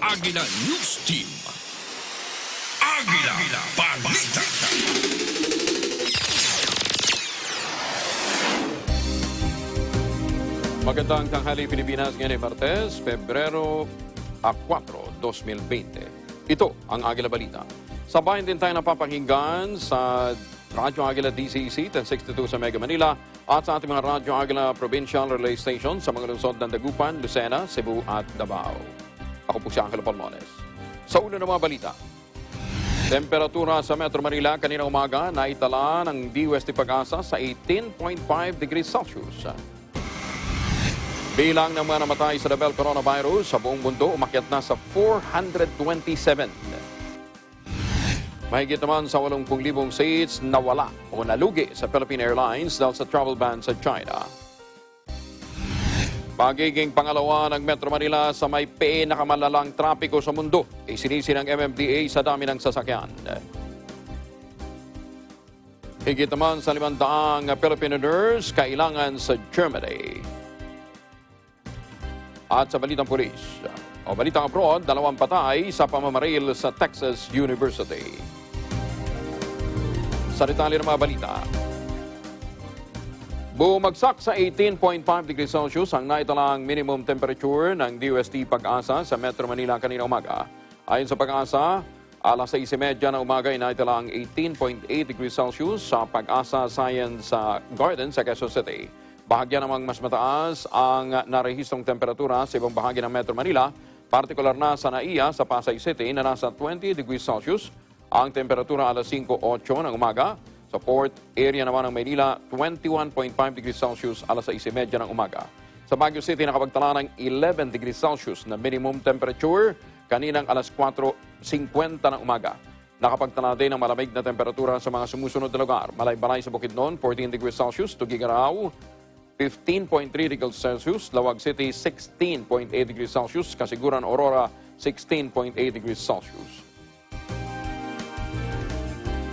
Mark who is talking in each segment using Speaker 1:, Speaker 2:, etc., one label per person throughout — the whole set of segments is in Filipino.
Speaker 1: Agila News Team. Agila Balita.
Speaker 2: Magandang tanghali Pilipinas, ngayon ay Martes, Pebrero 4, 2020. Ito ang Agila Balita. Sabayan din tayo napapakinggan sa Radyo Agila DCEC 1062 sa Mega Manila at sa ating mga Radyo Agila Provincial Relay Station sa mga lungsod ng Dagupan, Lucena, Cebu at Davao. Ako po si Angelo Palmones. Sa ulo ng mga balita, temperatura sa Metro Manila kanina umaga naitala ng DOST Pag-asa sa 18.5 degrees Celsius. Bilang ng mga namatay sa novel coronavirus sa buong mundo umakyat na sa 427. Mahigit naman sa 80,000 seats nawala o nalugi sa Philippine Airlines dahil sa travel ban sa China. Pagiging pangalawa ng Metro Manila sa may pinakamalalang trapiko sa mundo, isinisi ng MMDA sa dami ng sasakyan. Higit naman sa 500 Filipino nurse kailangan sa Germany. At sa balitang pulis, o balitang abroad, 2 patay sa pamamaril sa Texas University. Sa detalye ng mga balita, bumagsak sa 18.5 degrees Celsius ang naitalang minimum temperature ng DOST Pag-asa sa Metro Manila kanina umaga. Ayon sa Pag-asa, alas 6:30 ng umaga ay naitalang 18.8 degrees Celsius sa Pag-asa Science Garden sa Quezon City. Bahagya namang mas mataas ang narehistrong temperatura sa ibang bahagi ng Metro Manila, partikular na sa Naiya sa Pasay City na nasa 20 degrees Celsius. Ang temperatura alas 5:08 ng umaga. Sa port area naman ng Maynila, 21.5 degrees Celsius alas 6:30 ng umaga. Sa Baguio City, nakapagtala ng 11 degrees Celsius na minimum temperature kaninang alas 4:50 ng umaga. Nakapagtala din ng malamig na temperatura sa mga sumusunod na lugar. Malay-balay sa Bukidnon, 14 degrees Celsius. Tuguegarao, 15.3 degrees Celsius. Lawag City, 16.8 degrees Celsius. Kasiguran, Aurora, 16.8 degrees Celsius.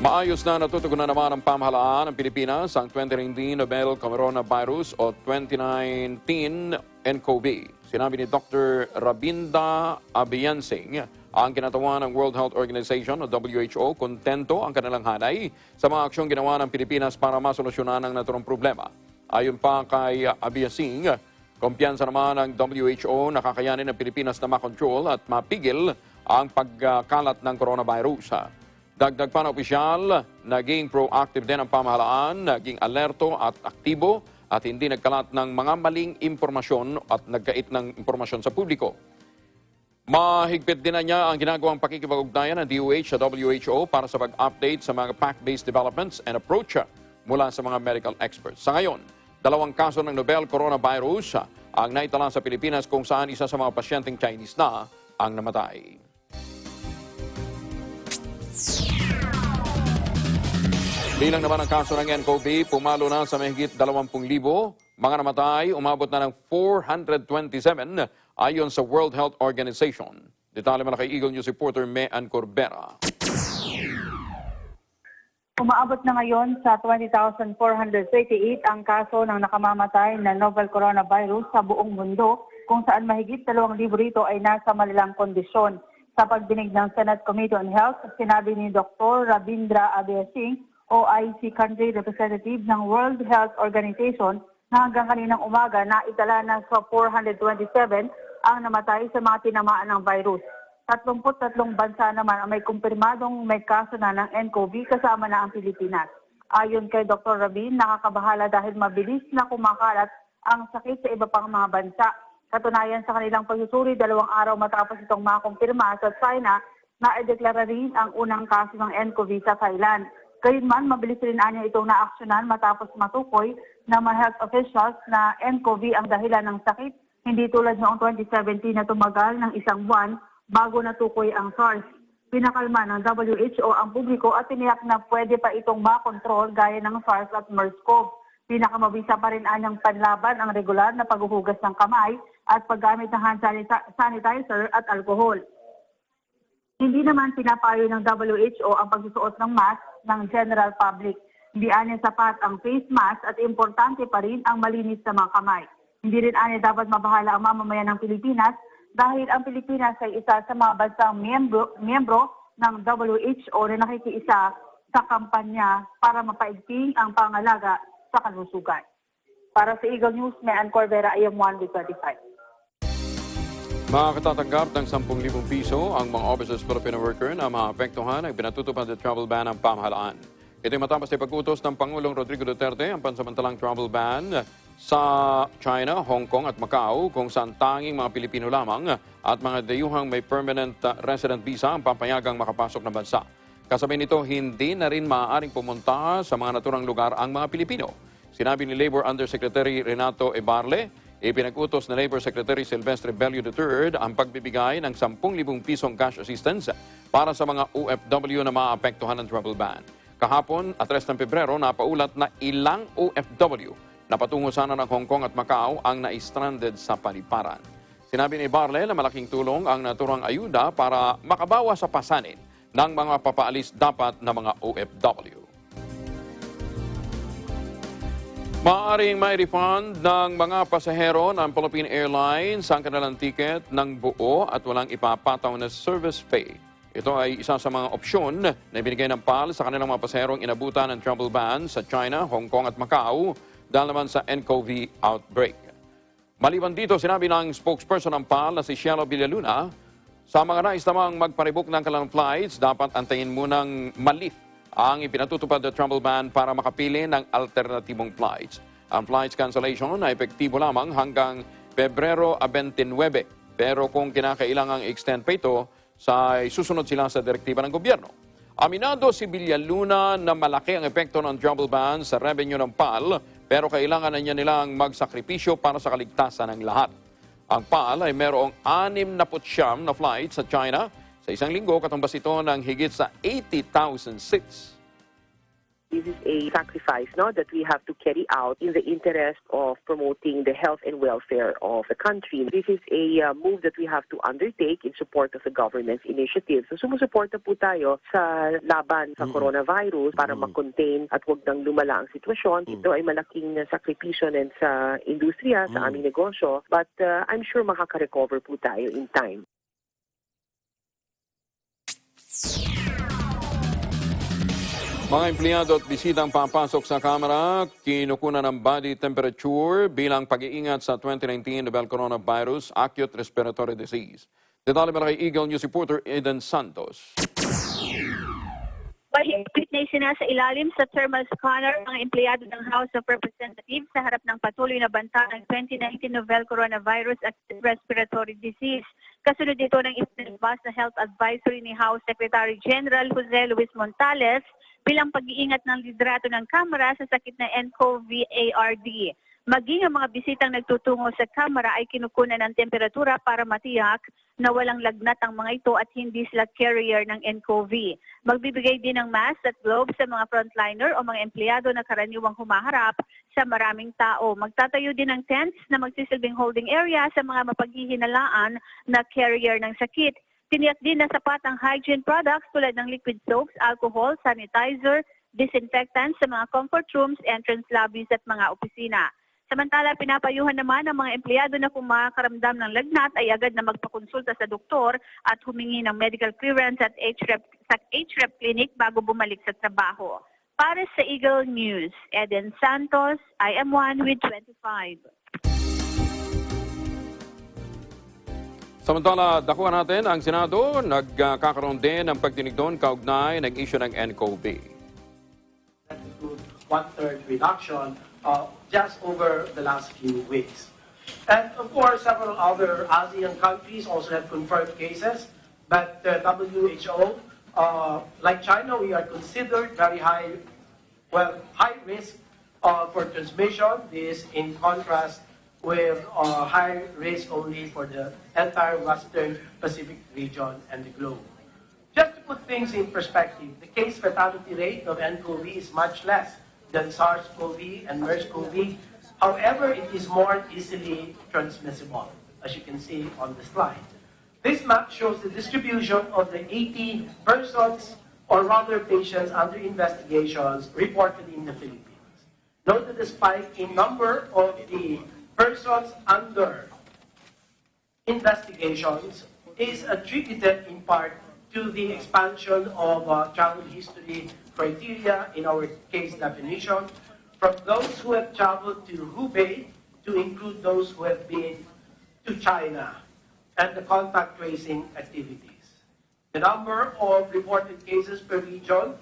Speaker 2: Maayos na natutugunan naman ang pamahalaan ng Pilipinas ang 2019 novel coronavirus o 2019 nCoV. Sinabi ni Dr. Rabinda Abiyansing, ang kinatawan ng World Health Organization o WHO, kontento ang kanilang hanay sa mga aksyong ginawa ng Pilipinas para masolusyonan ang naturang problema. Ayon pa kay Abiyansing, kumpiyansa naman ng WHO na kakayanin ng Pilipinas na makontrol at mapigil ang pagkalat ng coronavirus. Dagdag pa na opisyal, naging proactive din ang pamahalaan, naging alerto at aktibo at hindi nagkalat ng mga maling impormasyon at nagkait ng impormasyon sa publiko. Mahigpit din na niya ang ginagawang pakikipag-ugnayan ng DOH sa WHO para sa pag-update sa mga fact-based developments and approach mula sa mga medical experts. Sa ngayon, 2 kaso ng novel coronavirus ang naitala sa Pilipinas kung saan isa sa mga pasyenteng Chinese na ang namatay. Bilang naman ang kaso ng nCoV, pumalo na sa mahigit 20,000. Mga namatay, umabot na ng 427 ayon sa World Health Organization. Detalye man kay Eagle News reporter Mean Corbera.
Speaker 3: Umaabot na ngayon sa 20,438 ang kaso ng nakamamatay na novel coronavirus sa buong mundo, kung saan mahigit 2,000 rito ay nasa malalang kondisyon. Sa pagdinig ng Senate Committee on Health, sinabi ni Dr. Rabindra Abiyansing, OIC Country Representative ng World Health Organization, na hanggang kaninang umaga na itala na sa 427 ang namatay sa mga tinamaan ng virus. 33 bansa naman ang may kumpirmadong may kaso na ng nCoV kasama na ang Pilipinas. Ayon kay Dr. Rabin, nakakabahala dahil mabilis na kumakalat ang sakit sa iba pang mga bansa. Katunayan sa kanilang pagsusuri, 2 araw matapos itong makumpirma sa China, na ideklara rin ang unang kaso ng nCoV sa Thailand. Gayunman, mabilis rin niya itong naaksyonan matapos matukoy ng mga health officials na nCoV ang dahilan ng sakit, hindi tulad noong 2017 na tumagal ng 1 buwan bago natukoy ang SARS. Pinakalma ng WHO ang publiko at tiniyak na pwede pa itong makontrol gaya ng SARS at MERS-CoV. Pinakamabisa pa rin anyang panlaban ang regular na paghuhugas ng kamay at paggamit ng hand sanitizer at alcohol. Hindi naman pinapayo ng WHO ang pagsusuot ng mask ng general public. Hindi anya sapat ang face mask at importante pa rin ang malinis na mga kamay. Hindi rin anya dapat mabahala ang mamamayan ng Pilipinas dahil ang Pilipinas ay isa sa mga bansang miyembro ng WHO na nakikiisa sa kampanya para mapaigting ang pangalaga sa kalusugan. Para sa Eagle News, may Ann Corvera, IM1 with 25.
Speaker 2: Makakatatanggap ng 10,000 piso ang mga overseas Filipino worker na maapektuhan ang pinatutupad na travel ban ng pamahalaan. Ito ay matapos na pag-utos ng Pangulong Rodrigo Duterte ang pansamantalang travel ban sa China, Hong Kong at Macau kung saan tanging mga Pilipino lamang at mga dayuhang may permanent resident visa ang papayagang makapasok ng bansa. Kasabay nito, hindi na rin maaaring pumunta sa mga naturang lugar ang mga Pilipino. Sinabi ni Labor Undersecretary Renato Ebarle, ipinag-utos na Labor Secretary Silvestre Bello III ang pagbibigay ng 10,000 pisong cash assistance para sa mga OFW na maapektuhan ng travel ban. Kahapon at 3 ng Pebrero, napaulat na ilang OFW na patungo sana ng Hong Kong at Macau ang na-stranded sa paliparan. Sinabi ni Ebarle na malaking tulong ang naturang ayuda para makabawas sa pasanin ng mga papaalis dapat na mga OFW. Maaaring may refund ng mga pasahero ng Philippine Airlines ang kanilang ticket ng buo at walang ipapataw na service pay. Ito ay isa sa mga opsyon na binigay ng PAL sa kanilang mga pasaherong inabutan ng travel ban sa China, Hong Kong at Macau dahil naman sa nCoV outbreak. Maliban dito, sinabi ng spokesperson ng PAL na si Cielo Villaluna, sa mga nais namang magparebook ng kanilang flights, dapat antayin munang malift ang ipinatutupad na travel ban para makapili ng alternatibong flights. Ang flights cancellation ay epektibo lamang hanggang Pebrero 29. Pero kung kinakailangang extend pa ito, susunod sila sa direktiba ng gobyerno. Aminado si Villaluna na malaki ang epekto ng travel ban sa revenue ng PAL, pero kailangan na nilang magsakripisyo para sa kaligtasan ng lahat. Ang PAL ay merong 69 na flights sa China. Sa isang linggo, katumbas ito ng higit sa 80,000 seats.
Speaker 4: This is a sacrifice that we have to carry out in the interest of promoting the health and welfare of the country. This is a move that we have to undertake in support of the government's initiative. So sumusuporta po tayo sa laban sa coronavirus para makontain at wag nang lumala ang sitwasyon. Ito ay malaking sakripisyo sa industriya, sa aming negosyo, but I'm sure makaka-recover po tayo in time.
Speaker 2: Mga empleyado at bisitang papasok sa Kamara, kinukunan ng body temperature bilang pag-iingat sa 2019 novel coronavirus acute respiratory disease. Detalye mula kay Eagle News reporter Eden Santos.
Speaker 5: Mahigpit na isinasa ilalim sa thermal scanner ang empleyado ng House of Representatives sa harap ng patuloy na banta ng 2019 novel coronavirus at respiratory disease. Kasunod dito ng ipinalabas na health advisory ni House Secretary General Jose Luis Montales bilang pag-iingat ng liderato ng Kamara sa sakit na nCoV ARD. Maging ang mga bisitang nagtutungo sa Kamara ay kinukunan ng temperatura para matiyak na walang lagnat ang mga ito at hindi sila carrier ng nCoV. Magbibigay din ng mask at gloves sa mga frontliner o mga empleyado na karaniwang humaharap sa maraming tao. Magtatayo din ng tents na magsisilbing holding area sa mga mapaghihinalaan na carrier ng sakit. Tiniyak din na sapat ang hygiene products tulad ng liquid soaps, alcohol, sanitizer, disinfectants sa mga comfort rooms, entrance lobbies at mga opisina. Samantala, pinapayuhan naman ang mga empleyado na kung makakaramdam ng lagnat ay agad na magpakonsulta sa doktor at humingi ng medical clearance at HREP clinic bago bumalik sa trabaho. Para sa Eagle News, Eden Santos, IM1 with 25.
Speaker 2: Samantala, dakuan natin ang Senado, nagkakaroon din ng pagdinig doon kaugnay ng issue ng nCoV.
Speaker 6: That includes one-third reduction just over the last few weeks. And of course, several other ASEAN countries also have confirmed cases, but the WHO, like China, we are considered very high risk for transmission. This in contrast with high risk only for the entire Western Pacific region and the globe. Just to put things in perspective, the case fatality rate of nCoV is much less than SARS-CoV and MERS-CoV. However, it is more easily transmissible, as you can see on the slide. This map shows the distribution of the 80 persons, or rather patients under investigations reported in the Philippines. Note that the spike in number of the persons under investigations is attributed in part to the expansion of travel history criteria in our case definition from those who have traveled to Hubei to include those who have been to China and the contact tracing activities. The number of reported cases per region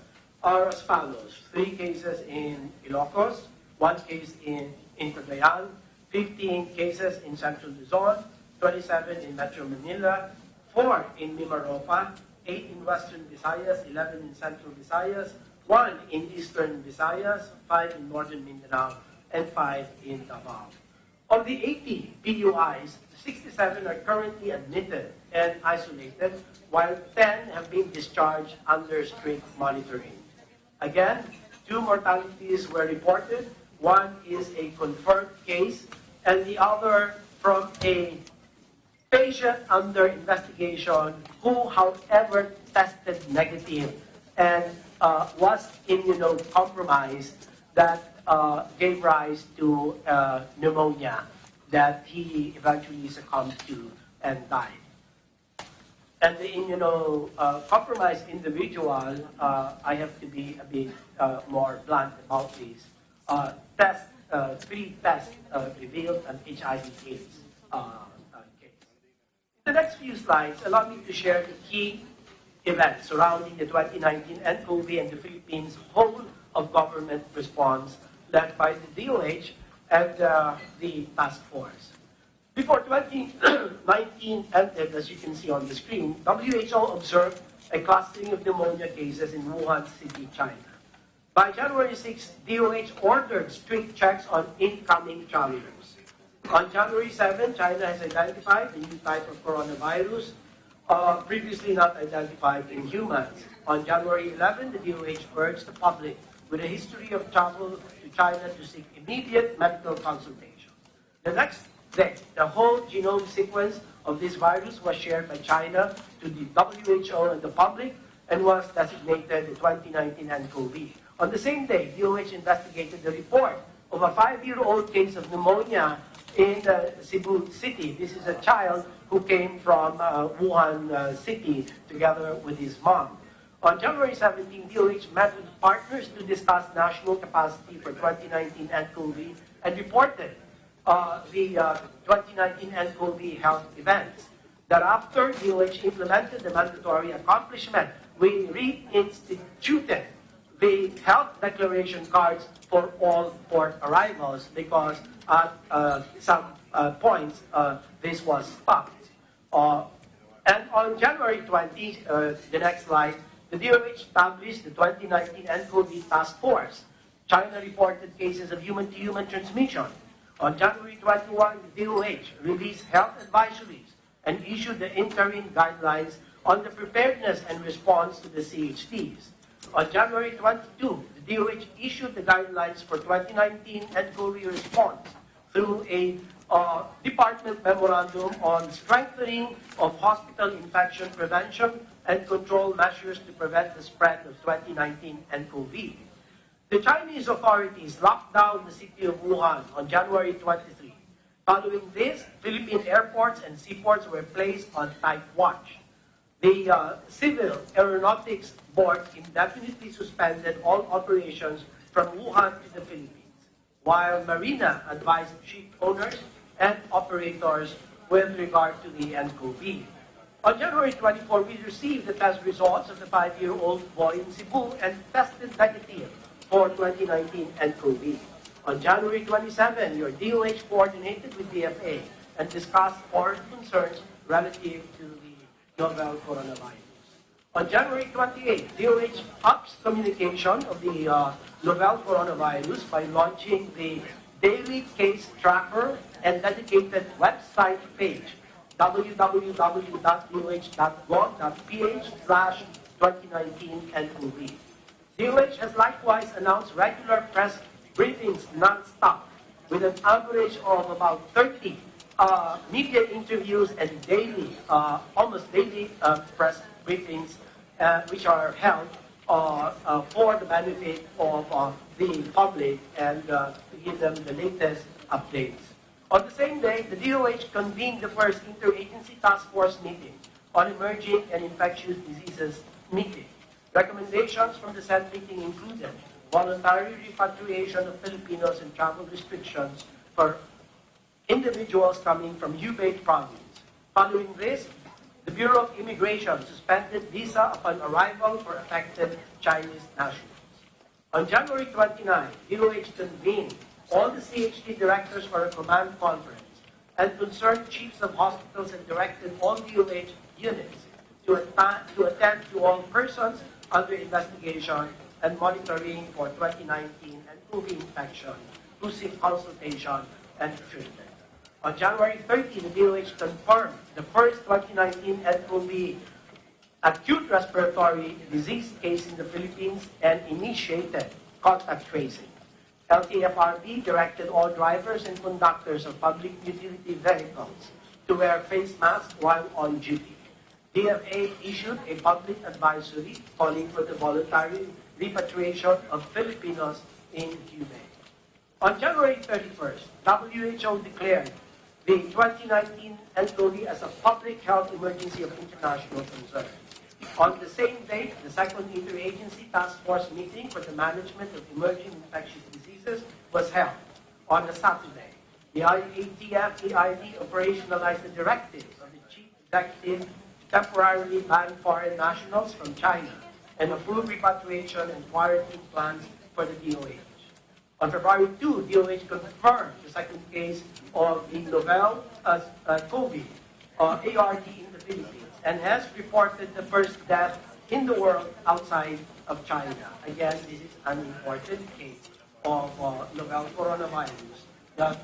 Speaker 6: are as follows: 3 cases in Ilocos, 1 case in Cagayan, 15 cases in Central Luzon, 27 in Metro Manila, 4 in Mimaropa, 8 in Western Visayas, 11 in Central Visayas, 1 in Eastern Visayas, 5 in Northern Mindanao, and 5 in Davao. Of the 80 PUIs, 67 are currently admitted and isolated, while 10 have been discharged under strict monitoring. Again, 2 mortalities were reported. 1 is a confirmed case, and the other from a patient under investigation who, however, tested negative and was immunocompromised that gave rise to pneumonia that he eventually succumbed to and died. And the immunocompromised individual, I have to be a bit more blunt about this, 3 tests revealed an HIV/AIDS case. In the next few slides, allow me to share the key events surrounding the 2019 nCoV and the Philippines' whole of government response led by the DOH and the task force. Before 2019 ended, as you can see on the screen, WHO observed a clustering of pneumonia cases in Wuhan City, China. By January 6, DOH ordered strict checks on incoming travelers. On January 7, China has identified a new type of coronavirus, previously not identified in humans. On January 11, the DOH urged the public with a history of travel to China to seek immediate medical consultation. The next day, the whole genome sequence of this virus was shared by China to the WHO and the public and was designated the 2019 nCoV. On the same day, DOH investigated the report of a 5-year-old case of pneumonia in Cebu City. This is a child who came from Wuhan City together with his mom. On January 17, DOH met with partners to discuss national capacity for 2019 nCoV and reported the 2019 nCoV health events. Thereafter, DOH implemented the mandatory accomplishment. We reinstituted the health declaration cards for all port arrivals because at some points this was stopped. And on January 20, the next slide, the DOH established the 2019 nCoV task force. China reported cases of human-to-human transmission. On January 21, the DOH released health advisories and issued the interim guidelines on the preparedness and response to the CHTs. On January 22, the DOH issued the guidelines for 2019 nCoV response through a department memorandum on strengthening of hospital infection prevention and control measures to prevent the spread of 2019 nCoV. The Chinese authorities locked down the city of Wuhan on January 23. Following this, Philippine airports and seaports were placed on tight watch. The Civil Aeronautics Board indefinitely suspended all operations from Wuhan to the Philippines, while Marina advised ship owners and operators with regard to the nCoV. On January 24, we received the test results of the 5-year-old boy in Cebu and tested negative for 2019 nCoV. On January 27, your DOH coordinated with DFA and discussed foreign concerns relative to the novel coronavirus. On January 28, DOH ups communication of the novel coronavirus by launching the daily case tracker and dedicated website page www.doh.gov.ph/2019nCoV. DOH has likewise announced regular press briefings non-stop with an average of about 30 media interviews and daily, almost daily press briefings which are held for the benefit of the public and to give them the latest updates. On the same day, the DOH convened the first interagency task force meeting on emerging and infectious diseases meeting. Recommendations from the said meeting included voluntary repatriation of Filipinos and travel restrictions for individuals coming from Hubei province. Following this, the Bureau of Immigration suspended visa upon arrival for affected Chinese nationals. On January 29, DOH convened all the CHT directors for a command conference and concerned chiefs of hospitals and directed all DOH units to attend to all persons under investigation and monitoring for 2019 nCoV infection, to seek consultation and treatment. On January 30, the DOH confirmed the first 2019 nCoV acute respiratory disease case in the Philippines and initiated contact tracing. LTFRB directed all drivers and conductors of public utility vehicles to wear face masks while on duty. DFA issued a public advisory calling for the voluntary repatriation of Filipinos in Hubei. On January 31st, WHO declared the 2019 nCoV as a public health emergency of international concern. On the same date, the second interagency task force meeting for the management of emerging infectious diseases was held on a Saturday. The IATF-EID operationalized the directives of the chief executive to temporarily ban foreign nationals from China and approved repatriation and quarantine plans for the DOH. On February 2, DOH confirmed the second case of the novel COVID ARD in the Philippines and has reported the first death in the world outside of China. Again, this is an important case of novel coronavirus that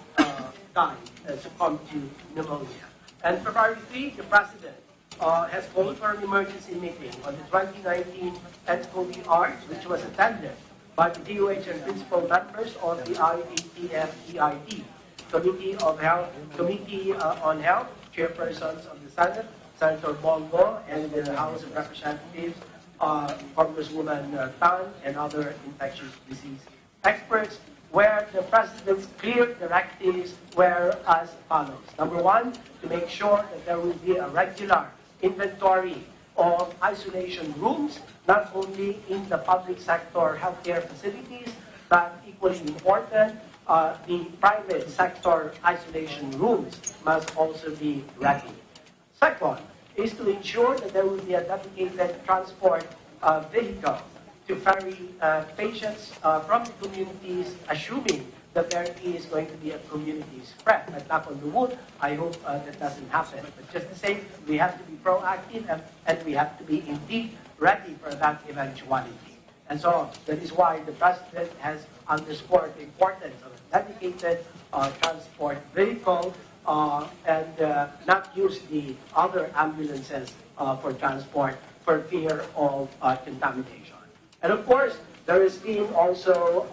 Speaker 6: died, succumbed to pneumonia. And February 3, the President has called for an emergency meeting on the 2019 nCoV ARDS, which was attended by the DOH and principal members of the IATF-EID Committee on Health, chairpersons of the Senate, Senator Bongo, and the House of Representatives, Congresswoman Tan, and other infectious disease experts, where the President's clear directives were as follows. Number one, to make sure that there will be a regular inventory of isolation rooms, not only in the public sector healthcare facilities, but equally important, the private sector isolation rooms must also be ready. Second is to ensure that there will be a dedicated transport vehicle to ferry patients from the communities, assuming that there is going to be a community spread. But knock on the wood, I hope that doesn't happen. But just to say, we have to be proactive and we have to be indeed ready for that eventuality. And so that is why the President has underscored the importance of a dedicated transport vehicle and not use the other ambulances for transport for fear of contamination. And of course, there has been also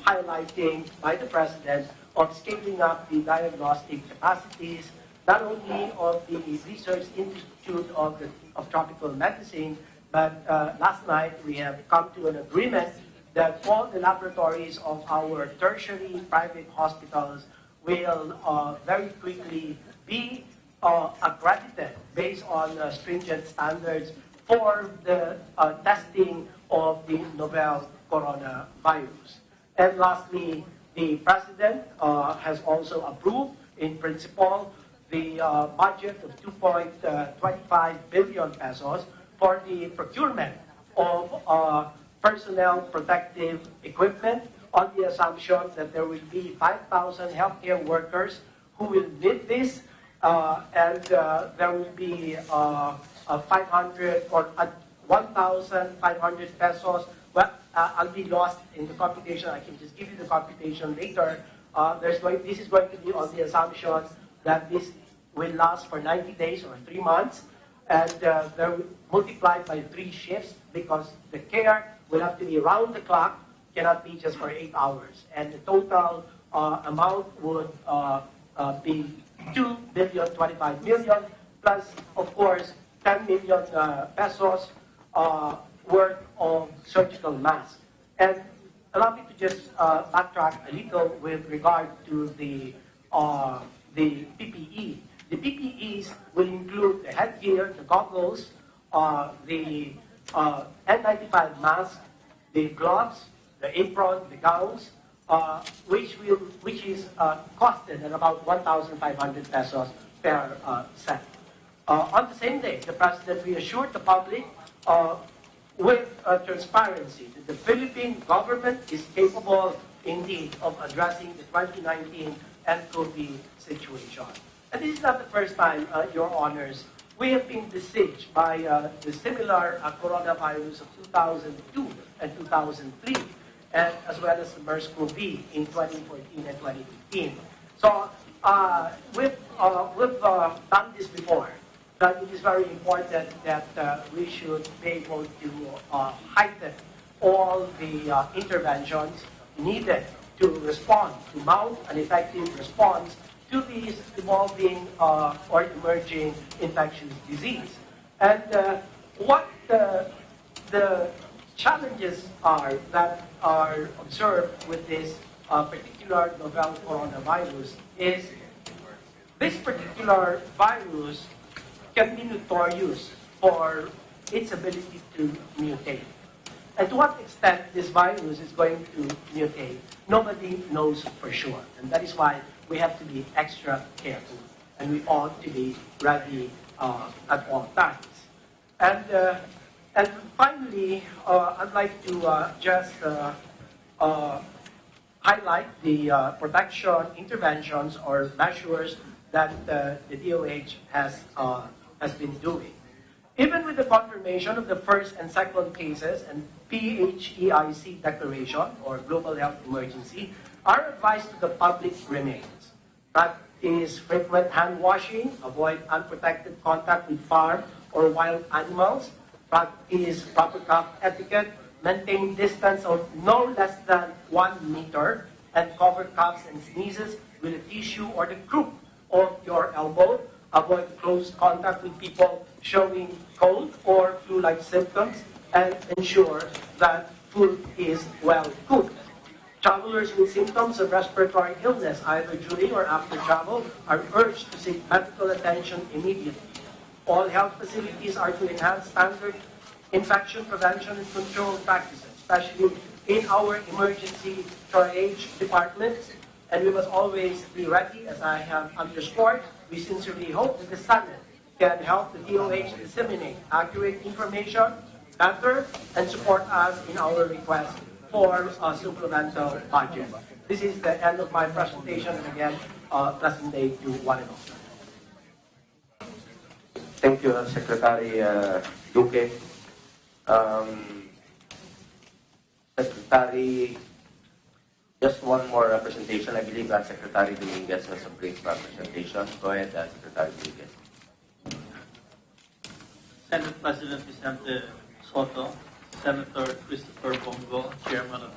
Speaker 6: highlighting by the President of scaling up the diagnostic capacities, not only of the Research Institute of Tropical Medicine, but last night we have come to an agreement that all the laboratories of our tertiary private hospitals will very quickly be accredited based on stringent standards for the testing of the novel coronavirus. And lastly, the President has also approved, in principle, the budget of 2.25 billion pesos for the procurement of personnel protective equipment on the assumption that there will be 5,000 healthcare workers who will need this, and there will be 500 or 1,500 pesos. Well, I'll be lost in the computation. I can just give you the computation later. This is going to be on the assumption that this will last for 90 days or 3 months, and they're multiplied by 3 shifts because the care will have to be round the clock, cannot be just for 8 hours. And the total amount would be 2.25 billion plus, of course, 10 million pesos worth of surgical masks. And allow me to just backtrack a little with regard to the the PPE. The PPEs will include the headgear, the goggles, the N95 mask, the gloves, the apron, the gowns, which is costed at about 1,500 pesos per set. On the same day, the President reassured the public with transparency that the Philippine government is capable indeed of addressing the 2019 nCoV situation. And this is not the first time, Your Honors, we have been besieged by the similar coronavirus of 2002 and 2003, and as well as the MERS-CoV in 2014 and 2015. So we've done this before, but it is very important that we should be able to heighten all the interventions needed to respond, to mount an effective response to these evolving or emerging infectious disease. And what the challenges are that are observed with this particular novel coronavirus is this particular virus can be notorious for its ability to mutate. And to what extent this virus is going to mutate, nobody knows for sure. And that is why we have to be extra careful, and we ought to be ready at all times. And finally, I'd like to just highlight the protection interventions or measures that the DOH has been doing. Even with the confirmation of the first and second cases and PHEIC declaration or global health emergency, our advice to the public remains. Practice frequent hand washing, avoid unprotected contact with farm or wild animals, practice proper cough etiquette, maintain distance of no less than 1 meter, and cover coughs and sneezes with a tissue or the crook of your elbow. Avoid close contact with people showing cold or flu-like symptoms, and ensure that food is well cooked. Travelers with symptoms of respiratory illness, either during or after travel, are urged to seek medical attention immediately. All health facilities are to enhance standard infection prevention and control practices, especially in our emergency triage departments. And we must always be ready, as I have underscored. We sincerely hope that the Senate can help the DOH disseminate accurate information better and support us in our request for a supplemental budget. This is the end of my presentation, and again, pleasant day to one and all.
Speaker 7: Thank you, Secretary Duque. Secretary, just one more presentation. I believe that Secretary Dominguez has a brief presentation. Go ahead, Secretary Dominguez.
Speaker 8: Senate President Vicente Soto, Senator Christopher Bongo, Chairman of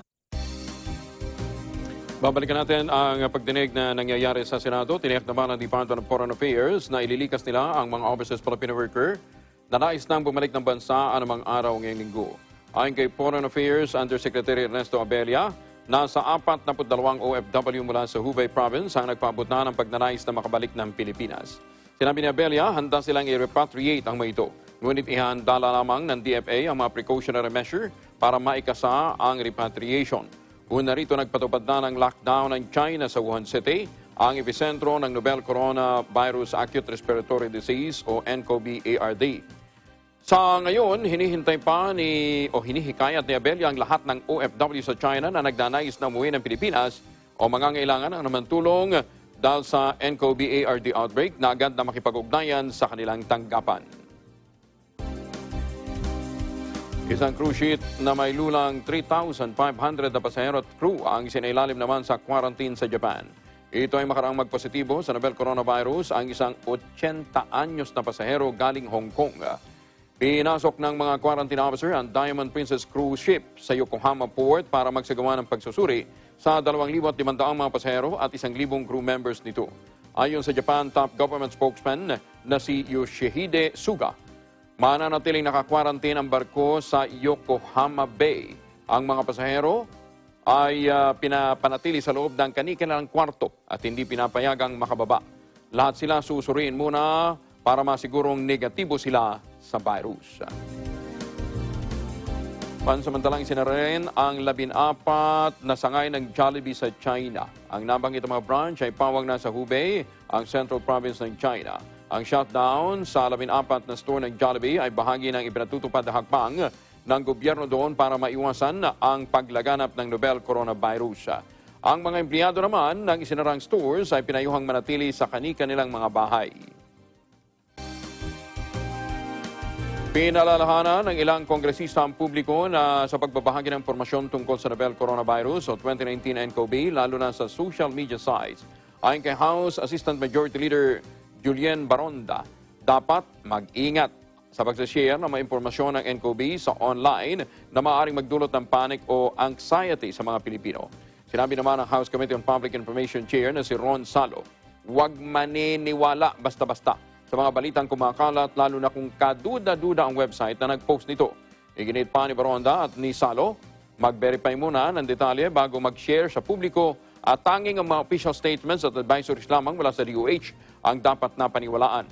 Speaker 2: Babalikan natin ang pagdinig na nangyayari sa Senado. Tiniyak naman ng Department of Foreign Affairs na ililikas nila ang mga overseas Filipino worker na nais nang bumalik ng bansa anumang araw ngayong linggo. Ayon kay Foreign Affairs Undersecretary Ernesto Abella, nasa 42 OFW mula sa Hubei Province ang nagpaabot na ng pagnanais na makabalik ng Pilipinas. Sinabi ni Abella, handa silang i-repatriate ang mga ito. Ngunit ihandala lamang ng DFA ang mga precautionary measure para maikasa ang repatriation. Una rito nagpatupad na ng lockdown ng China sa Wuhan City, ang episentro ng novel coronavirus acute respiratory disease o nCoV ARD. Sa ngayon, hinihikayat ni Abella ang lahat ng OFW sa China na nagnanais na umuwi ng Pilipinas o mangangailangan ng naman tulong dahil sa nCoV ARD outbreak na agad na makipag-ugnayan sa kanilang tanggapan. Isang cruise ship na may lulang 3,500 na pasahero at crew ang isinailalim naman sa quarantine sa Japan. Ito ay makaraang magpositibo sa novel coronavirus ang isang 80 anyos na pasahero galing Hong Kong. Pinasok ng mga quarantine officer ang Diamond Princess cruise ship sa Yokohama Port para magsagawa ng pagsusuri sa 2,500 mga pasahero at 1,000 crew members nito. Ayon sa Japan top government spokesman na si Yoshihide Suga, mananatiling naka-quarantine ang barko sa Yokohama Bay. Ang mga pasahero ay pinapanatili sa loob ng kanilang kwarto at hindi pinapayagang makababa. Lahat sila susuriin muna para masigurong negatibo sila sa virus. Pansamantalang isinarin ang 14 na sangay ng Jollibee sa China. Ang nabanggit mga branch ay pawang na sa Hubei, ang Central Province ng China. Ang shutdown sa 14 na store ng Jollibee ay bahagi ng ipinatutupad na hakbang ng gobyerno doon para maiwasan ang paglaganap ng novel coronavirus. Ang mga empleyado naman ng isinarang stores ay pinayuhang manatili sa kani-kanilang mga bahay. Pinalalahanan ng ilang kongresista ang publiko na sa pagbabahagi ng impormasyon tungkol sa novel coronavirus o 2019 nCoV, lalo na sa social media sites. Ayon kay House Assistant Majority Leader Julian Baronda, dapat mag-ingat sa pag-share ng mga impormasyon ng nCoV sa online na maaaring magdulot ng panic o anxiety sa mga Pilipino. Sinabi naman ng House Committee on Public Information Chair na si Ron Salo, huwag maniniwala basta-basta sa mga balitang kumakalat, lalo na kung kaduda-duda ang website na nag-post nito. Iginit pa ni Baronda at ni Salo, mag-verify muna ng detalye bago mag-share sa publiko at tanging ang mga official statements at advisories lamang mula sa DOH ang dapat na paniwalaan.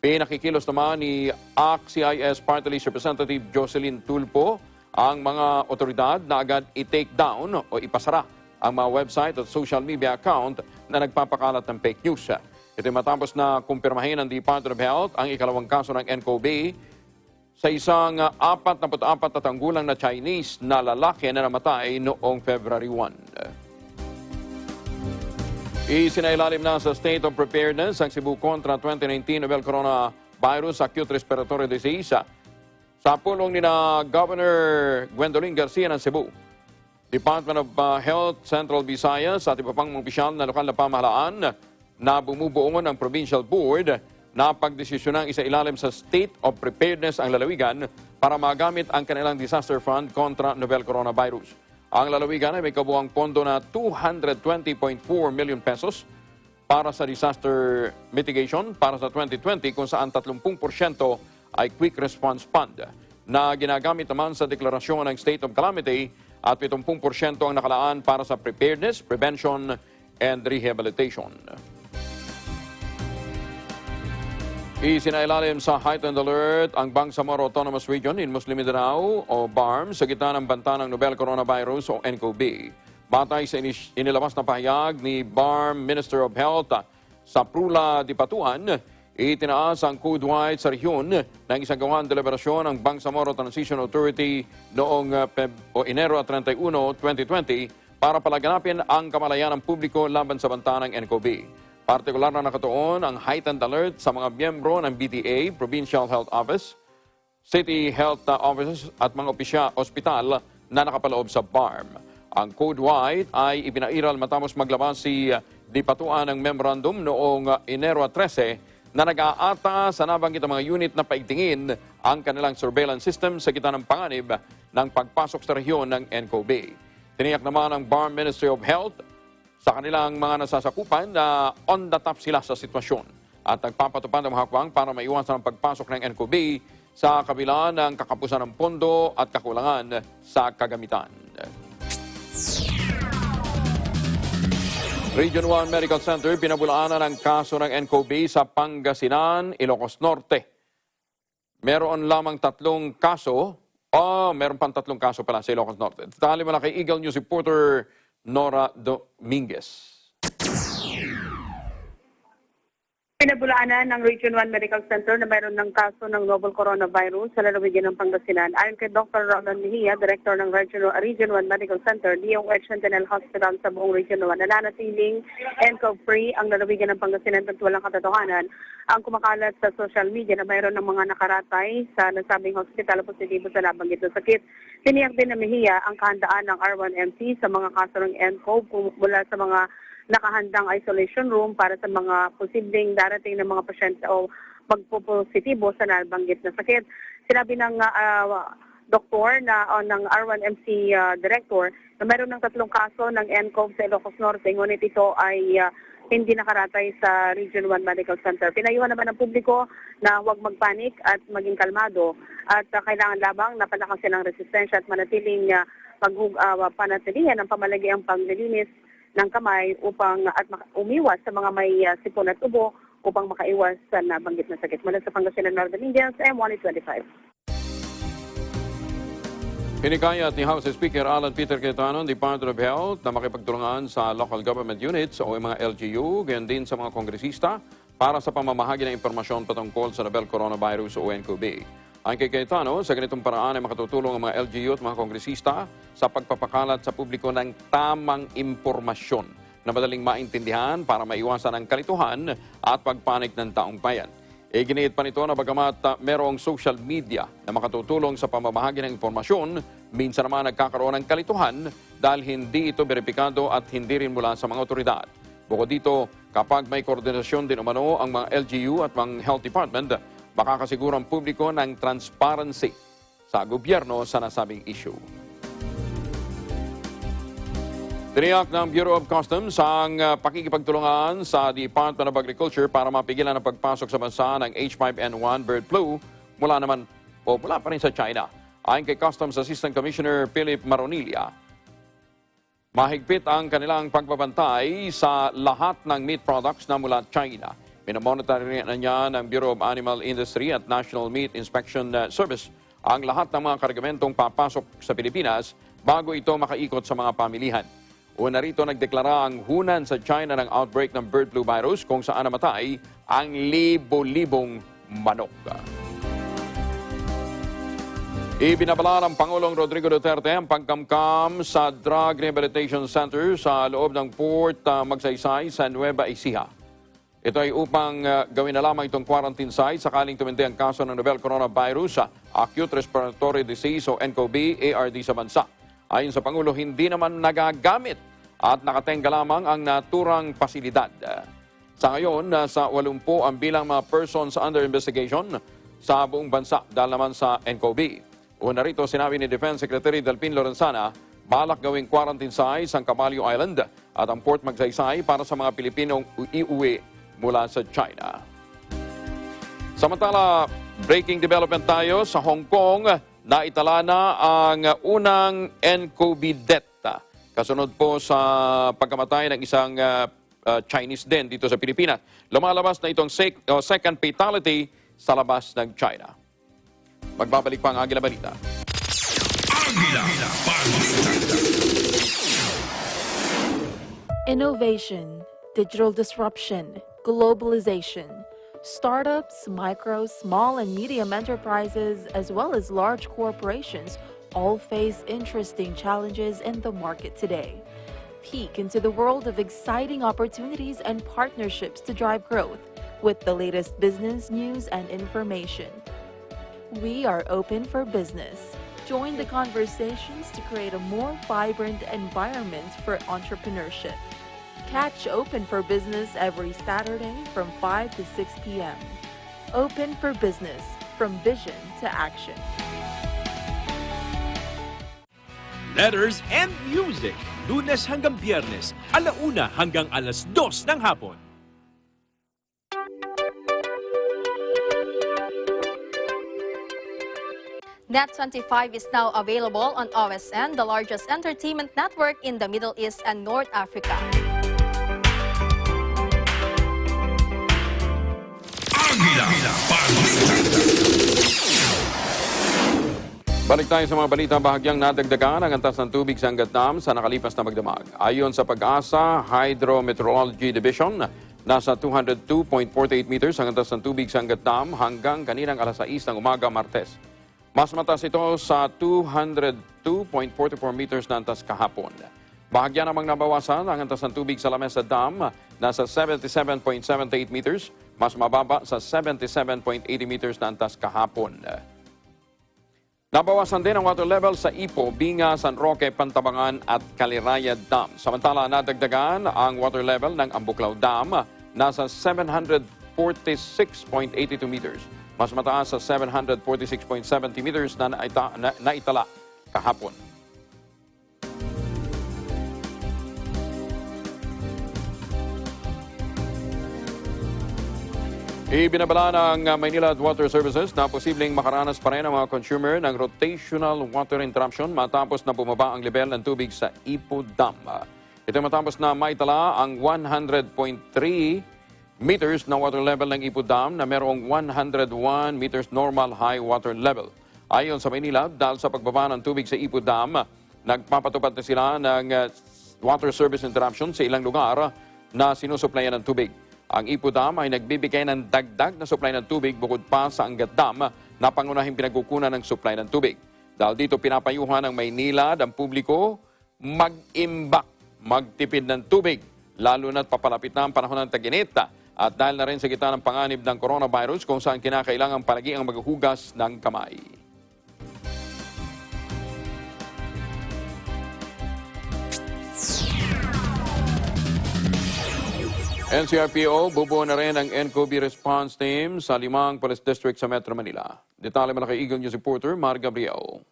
Speaker 2: Pinakikilos naman ni ACT-CIS Party List Representative Jocelyn Tulpo ang mga otoridad na agad i-take down o ipasara ang mga website at social media account na nagpapakalat ng fake news. Ito matapos na kumpirmahin ng Department of Health ang ikalawang kaso ng nCoV sa isang 44 na tanggulang na Chinese na lalaki na namatay noong February 1. Isinailalim na sa state of preparedness ang Cebu kontra 2019 novel coronavirus acute respiratory disease sa pulong ni na Governor Gwendolyn Garcia ng Cebu. Department of Health Central Visayas at iba pang mga opisyal na lokal na pamahalaan na bumubuo ng Provincial Board na pagdesisyon ng isa-ilalim sa State of Preparedness ang lalawigan para magamit ang kanilang disaster fund kontra novel coronavirus. Ang lalawigan ay may kabuang pondo na 220.4 million pesos para sa disaster mitigation para sa 2020 kung saan 30% ay Quick Response Fund na ginagamit naman sa deklarasyon ng State of Calamity at 70% ang nakalaan para sa preparedness, prevention, and rehabilitation. Isinailalim sa heightened alert ang Bangsamoro Autonomous Region in Muslim Mindanao o BARM sa gitna ng banta ng novel coronavirus o nCoV. Batay sa inilabas na pahayag ni BARM Minister of Health sa Prula Dipatuan, itinaas ang code white sa rehiyon ng isang gawang deliberasyon ng Bangsamoro Transition Authority noong Enero 31, 2020 para palaganapin ang kamalayan ng publiko laban sa banta ng nCoV. Partikular na nakatuon ang heightened alert sa mga miyembro ng BTA, Provincial Health Office, City Health Offices at mga ospital na nakapaloob sa BARM. Ang Code White ay ipinairal matapos maglabas si Dipatuan ng memorandum noong Enero 13 na nag-aata sa nabanggit ng mga unit na paigtingin ang kanilang surveillance system sa gitna ng panganib ng pagpasok sa rehiyon ng nCoV. Tiniyak naman ng BARM Ministry of Health sa kanilang mga nasasakupan na on the top sila sa sitwasyon at nagpapatupad ng mga hakwang para maiwasan ang pagpasok ng nCoV sa kabila ng kakapusan ng pondo at kakulangan sa kagamitan. Region 1 Medical Center pinabulaanan ang kaso ng nCoV sa Pangasinan, Ilocos Norte. Meron lamang 3 kaso meron pang 3 kaso pala sa Ilocos Norte. Detalye mula kay Eagle News reporter Nora Dominguez.
Speaker 3: Pinabulaanan ng Region 1 Medical Center na mayroon ng kaso ng novel coronavirus sa lalawigan ng Pangasinan. Ayon kay Dr. Roland Mejia, Director ng Region 1 Medical Center, DOH Sentinel Hospital sa buong Region 1, nananatiling nCoV-free ang lalawigan ng Pangasinan at walang katotohanan ang kumakalat sa social media na mayroon ng mga nakaratay sa nasabing hospital positibo sa nabanggit na sakit. Tiniyak din na Mejia ang kahandaan ng R1MC sa mga kaso ng nCoV mula sa mga nakahandang isolation room para sa mga posibleng darating ng mga pasyente o magpo-positibo sa nabanggit na sakit. Sinabi ng doktor ng R1MC director na mayroon ng 3 kaso ng nCoV sa Ilocos Norte, ngunit ito ay hindi nakaratay sa Region 1 Medical Center. Pinayuhan naman ng publiko na huwag magpanik at maging kalmado at kailangan labang napalakasin ang resistensya at manatiling
Speaker 4: panatilihan ng pamalagiang paglilinis ng kamay upang at umiwas sa mga may sipon at tubo upang makaiwas sa nabanggit na sakit. Mula sa Pangasinan, Northern Indians, M125.
Speaker 2: Hinikayat ni House Speaker Alan Peter Cayetano ng Department of Health na makipagtulungan sa local government units o mga LGU, gayon din sa mga kongresista para sa pamamahagi ng impormasyon patungkol sa novel coronavirus o nCoV. Ang kay Cayetano, sa ganitong paraan ay makatutulong ang mga LGU at mga kongresista sa pagpapakalat sa publiko ng tamang impormasyon na madaling maintindihan para maiwasan ang kalituhan at pagpanik ng taong bayan. Iginiit pa nito na bagamat merong social media na makatutulong sa pamamahagi ng impormasyon, minsan naman nagkakaroon ng kalituhan dahil hindi ito beripikado at hindi rin mula sa mga otoridad. Bukod dito, kapag may koordinasyon din umano ang mga LGU at mga health department, makakasiguro ang publiko ng transparency sa gobyerno sa nasabing issue. Tiniyak ng Bureau of Customs ang pakikipagtulungan sa Department of Agriculture para mapigilan ang pagpasok sa bansa ng H5N1 bird flu mula pa rin sa China. Ayon kay Customs Assistant Commissioner Philip Maronilla, mahigpit ang kanilang pagbabantay sa lahat ng meat products na mula China. Minamonitor na niya ng Bureau of Animal Industry at National Meat Inspection Service ang lahat ng mga kargamentong papasok sa Pilipinas bago ito makaikot sa mga pamilihan. Una rito nagdeklara ang hunan sa China ng outbreak ng bird flu virus kung saan namatay ang libo-libong manok. Ibinabala ng Pangulong Rodrigo Duterte ang pagkamkam sa Drug Rehabilitation Center sa loob ng Port Magsaysay sa Nueva Ecija. Ito ay upang gawin na lamang itong quarantine site sakaling tumindi ang kaso ng novel coronavirus, acute respiratory disease o nCoV, ARD sa bansa. Ayon sa Pangulo, hindi naman nagagamit at nakatenga lamang ang naturang pasilidad. Sa ngayon, nasa 80 ang bilang mga persons under investigation sa buong bansa dahil naman sa nCoV. Una rito, sinabi ni Defense Secretary Delpin Lorenzana, balak gawing quarantine site ang Caballo Island at ang Port Magsaysay para sa mga Pilipinong iuwi mula sa China. Samantala, breaking development tayo sa Hong Kong. Naitala na ang unang nCoV death. Kasunod po sa pagkamatay ng isang Chinese din dito sa Pilipinas. Lumalabas na itong second fatality sa labas ng China. Magbabalik pa ang Agila Balita.
Speaker 1: Agila Balita.
Speaker 9: Innovation, digital disruption, globalization. Startups, micro, small, and medium enterprises, as well as large corporations, all face interesting challenges in the market today. Peek into the world of exciting opportunities and partnerships to drive growth with the latest business news and information. We are open for business. Join the conversations to create a more vibrant environment for entrepreneurship. Catch Open for Business every Saturday from 5 to 6 p.m. Open for Business, from vision to action.
Speaker 10: Letters and music, Lunes hanggang Biyernes, 1:00 hanggang 2:00 ng hapon.
Speaker 11: Net25 is now available on OSN, the largest entertainment network in the Middle East and North Africa.
Speaker 1: Agila Balita.
Speaker 2: Balik tayo sa mga balita. Bahagyang nadagdagan ang antas ng tubig sa Angat Dam sa nakalipas na magdamag. Ayon sa Pag-asa Hydrometeorology Division, nasa 202.48 meters ang antas ng tubig sa Angat Dam hanggang kaninang alas 6 ng umaga Martes. Mas mataas ito sa 202.44 meters na antas kahapon. Bahagya namang nabawasan ang antas ng tubig sa Lamesa Dam, nasa 77.78 meters, mas mababa sa 77.80 meters na antas kahapon. Nabawasan din ang water level sa Ipo, Binga, San Roque, Pantabangan at Caliraya Dam. Samantala, nadagdagan ang water level ng Ambuklaw Dam, nasa 746.82 meters. Mas mataas sa 746.70 meters na naitala kahapon. Ibinabala ng Maynila Water Services na posibleng makaranas pa rin ang mga consumer ng rotational water interruption matapos na bumaba ang level ng tubig sa Ipo Dam. Ito matapos na maitala ang 100.3 meters na water level ng Ipo Dam na merong 101 meters normal high water level. Ayon sa Maynila, dahil sa pagbaba ng tubig sa Ipo Dam, nagpapatupad na sila ng water service interruption sa ilang lugar na sinusuplayan ng tubig. Ang Ipo Dam ay nagbibigay ng dagdag na supply ng tubig bukod pa sa Angat Dam na pangunahing pinagkukunan ng supply ng tubig. Dahil dito pinapayuhan ng Maynila ang publiko mag-imbak, magtipid ng tubig, lalo na't papalapit na ang panahon ng tag-init. At dahil na rin sa gitna ng panganib ng coronavirus kung saan kinakailangan palagi ang maghuhugas ng kamay. NCRPO, bubuo na rin ang nCoV response team sa 5 police district sa Metro Manila. Detalye mula kay Eagle News reporter Mar Gabriel.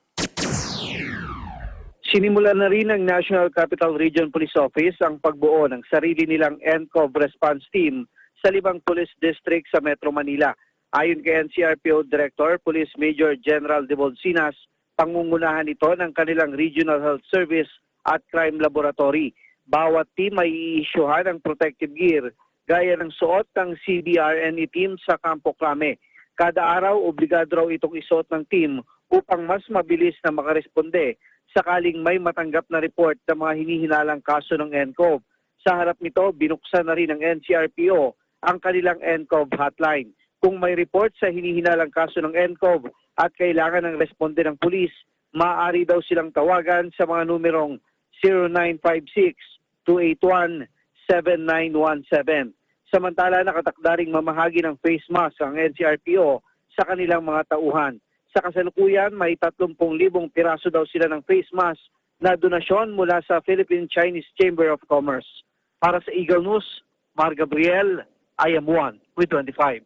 Speaker 12: Sinimulan na rin ng National Capital Region Police Office ang pagbuo ng sarili nilang nCoV response team sa 5 police district sa Metro Manila. Ayon kay NCRPO Director, Police Major General De Bolsinas, pangungunahan ito ng kanilang Regional Health Service at Crime Laboratory. Bawat team ay i-issuehan ng protective gear gaya ng suot ng CBRNE team sa Campo Crame. Kada araw, obligado raw itong isuot ng team upang mas mabilis na makaresponde sakaling may matanggap na report ng mga hinihinalang kaso ng nCoV. Sa harap nito, binuksan na rin ng NCRPO ang kanilang nCoV hotline. Kung may report sa hinihinalang kaso ng nCoV at kailangan ng responde ng pulis, maaari daw silang tawagan sa mga numerong 0956-281-7917. Samantala, nakatakdaring mamahagi ng face mask ang NCRPO sa kanilang mga tauhan. Sa kasalukuyan, may 30,000 piraso daw sila ng face mask na donasyon mula sa Philippine-Chinese Chamber of Commerce. Para sa Eagle News, Mar Gabriel, I am one with 25.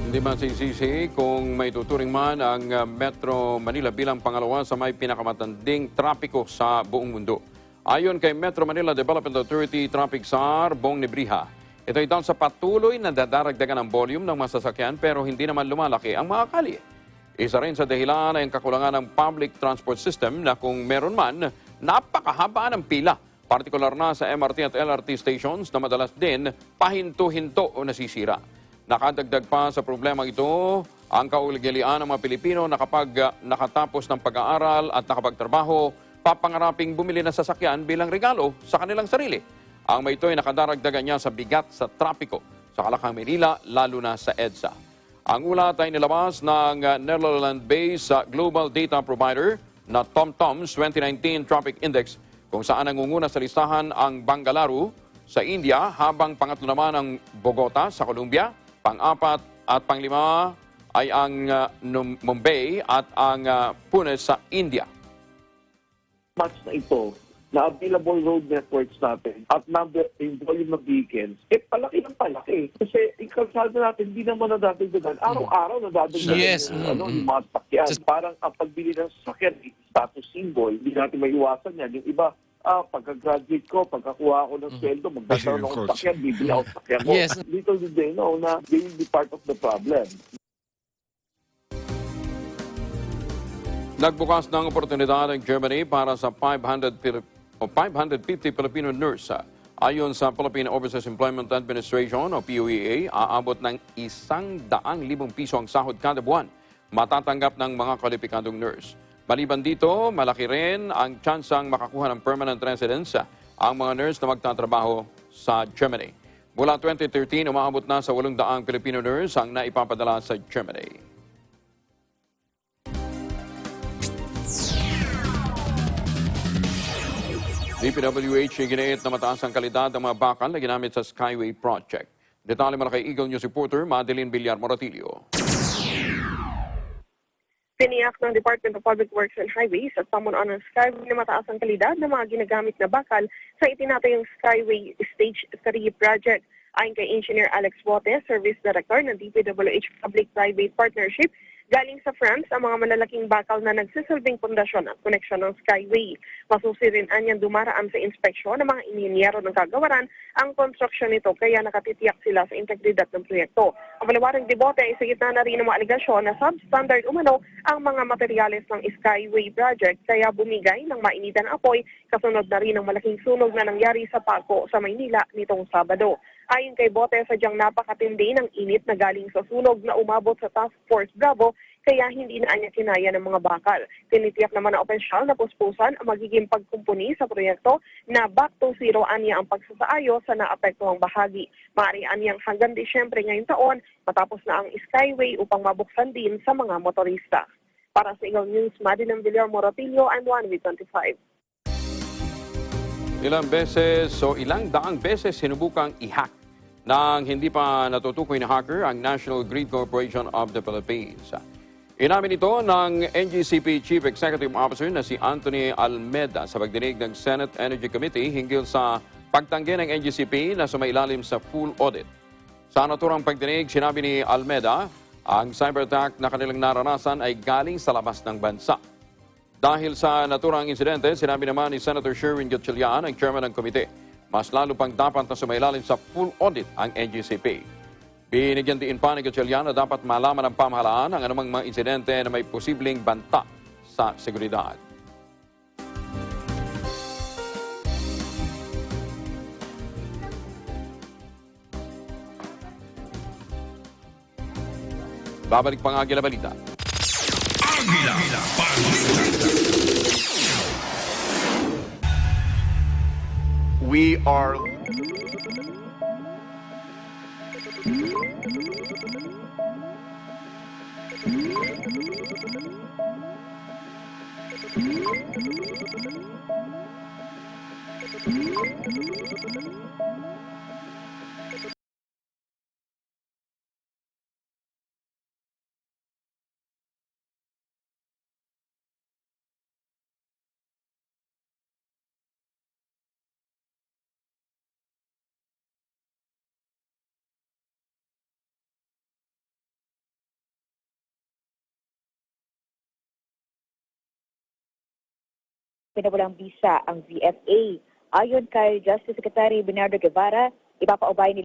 Speaker 2: Hindi man sisisi kung may tuturing man ang Metro Manila bilang pangalawa sa may pinakamatanding trapiko sa buong mundo. Ayon kay Metro Manila Development Authority Traffic SAR Bong Nebriha, ito ay dahil sa patuloy na dadaragdagan ng volume ng masasakyan pero hindi naman lumalaki ang mga kalye. Isa rin sa dahilan ay ang kakulangan ng public transport system na kung meron man, napakahaba ng pila. Partikular na sa MRT at LRT stations na madalas din pahinto-hinto o nasisira. Nakadagdag pa sa problema ito ang kauligalian ng mga Pilipino na kapag nakatapos ng pag-aaral at nakapagtrabaho, papangaraping bumili ng sasakyan bilang regalo sa kanilang sarili. Ang may ito ay nakadaragdagan niya sa bigat sa trapiko sa Kalakang Maynila, lalo na sa EDSA. Ang ulat ay nilabas ng Netherlands-based global data provider na TomTom's 2019 Traffic Index, kung saan nangunguna sa listahan ang Bangalore sa India, habang pangatlo naman ang Bogota sa Colombia, pang-apat at pang-5 ay ang Mumbai at ang Pune sa India.
Speaker 13: Match na ito na available road networks natin at number in volume of vehicles, palaki ng palaki. Kasi yung kalsada natin, hindi naman nadadagdagan. Araw-araw nadadagdagan yung mga sakyan. Parang ang pagbili ng sakyan, status symbol, hindi natin maiwasan yan. Yung iba, pagka-graduate ko, pagkakuha ako ng sweldo, magdadaan ako ng sakyan, bibili ako ng sakyan ko. Little did they know na they will be part of the problem.
Speaker 2: Nagbukas ng oportunidad ang Germany para sa 550 Filipino nurse. Ayon sa Philippine Overseas Employment Administration o POEA, aabot ng 100,000 piso ang sahod kada buwan matatanggap ng mga kwalipikadong nurse. Maliban dito, malaki rin ang tsansang makakuha ng permanent residence ang mga nurse na magtatrabaho sa Germany. Mula 2013, umaabot na sa 800 Filipino nurse ang naipapadala sa Germany. DPWH giniit na mataas ang kalidad ng mga bakal na ginamit sa Skyway Project. Detalye mula kay Eagle News reporter Madeline Villar Moratilio.
Speaker 4: Tiniyak ng Department of Public Works and Highways at pamunuan ng Skyway na mataas ang kalidad ng mga ginagamit na bakal sa itinatayong Skyway Stage 3 project. Ayon kay Engineer Alex Bote, Service Director ng DPWH Public-Private Partnership, Galing sa France ang mga malalaking bakal na nagsisilbing pundasyon at koneksyon ng Skyway. Masusi rin anyang dumaraan sa inspeksyon ng mga inhinyero ng kagawaran ang konstruksyon nito kaya nakatitiyak sila sa integridad ng proyekto. Ang malawaring debote ay sa gitna na rin ng mga aligasyon na substandard umano ang mga materyales ng Skyway project kaya bumigay ng mainitan na apoy kasunod na rin ng malaking sunog na nangyari sa Paco sa Maynila nitong Sabado. Ayon kay Bote, sadyang napakatindi ng init na galing sa sunog na umabot sa Task Force Bravo kaya hindi na anya kinaya ng mga bakal. Tinitiyak naman na opisyal na puspusan ang magiging pagkumpuni sa proyekto na back to zero anya ang pagsasaayos sa naapektuhang bahagi. Maaari anyang hanggang Disyembre ngayong taon matapos na ang Skyway upang mabuksan din sa mga motorista. Para sa Eagle News, Madeline Villar Morotillo, I'm 1 with 25.
Speaker 2: Ilang daang beses sinubukang i-hack nang hindi pa natutukoy na hacker ang National Grid Corporation of the Philippines. Inamin ito ng NGCP Chief Executive Officer na si Anthony Almeda sa pagdinig ng Senate Energy Committee hinggil sa pagtanggi ng NGCP na sumailalim sa full audit. Sa naturang pagdinig, sinabi ni Almeda, ang cyber attack na kanilang naranasan ay galing sa labas ng bansa. Dahil sa naturang insidente, sinabi naman ni Senator Sherwin Gatchalian, ang chairman ng komite, mas lalo pang dapat na sumailalim sa full audit ang NGCP. Binigyan din pa ni Gatchalian na dapat malaman ng pamahalaan ang anumang mga insidente na may posibleng banta sa seguridad. Babalik pang Agila Balita.
Speaker 1: Agila Balita.
Speaker 14: We are
Speaker 15: pinawalang bisa ang VFA. Ayon kay Justice Secretary Bernardo Guevara, ipapaubay nila